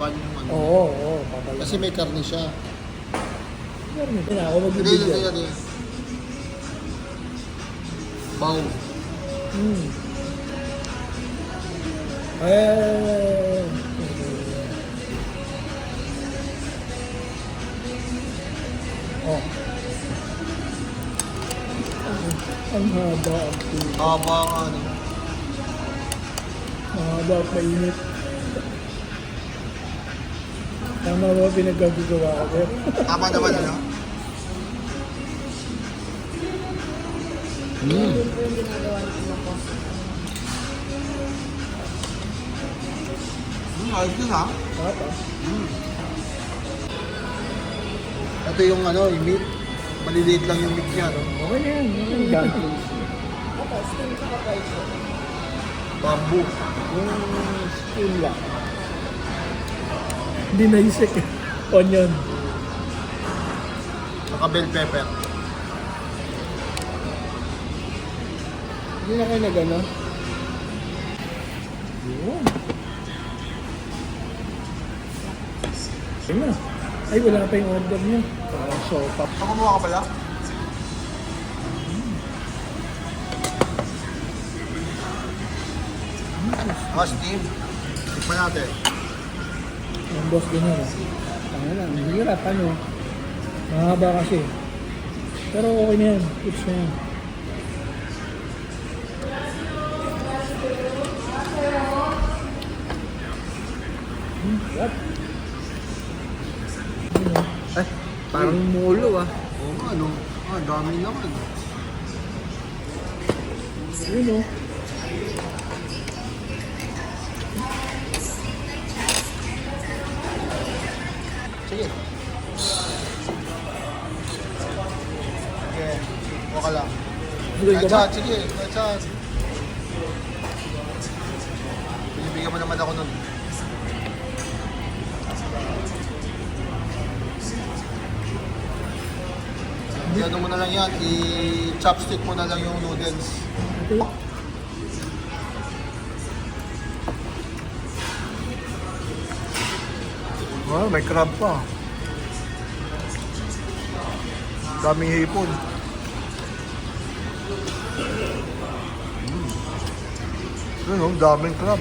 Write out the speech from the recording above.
Paano yung ano? Oo, papalaman. Kasi may karne siya. Karne. Kaya ako Hindi. magbibigyan. Baw. Eh. Oh. Ang haba ang pila. Haba ang ano. Mahaba at mainit. Tama ba pinagkagagawa ko, sir? Tama naman ano? Yun po yung ginagawa ng ano ko. Ayos yun ha? Tama. Ito yung ano, yung meat. Maliliit lang yung meat niya, no? Okay na yan. Dumplings. Ito, steam ko pa ito. Bamboo. Yung steam lang. Hindi naisik eh. Onion. Saka bell pepper. Hindi na kayo nag-ano? Yun. Ayun na. Ay, wala pa yung order niya. Parang sopa. Kumuha ka pala? Steam. Tikman natin. Ang boss ganyan eh. Tanga lang. Hirap ano. Mahaba kasi. Pero okay na yan. Tips na yan. What? Ay, parang mulo ah. Oo nga, no? Dami naman. Yun o. Sige. Sige. Huwag ka lang. Bugoy ka ba? Sige. Chat. Binibigyan mo naman ako nun. Ano mo na lang yan, i-chopstick mo na lang yung noodles. Okay. Wow, may crab pa. Daming hipon. Daming crab.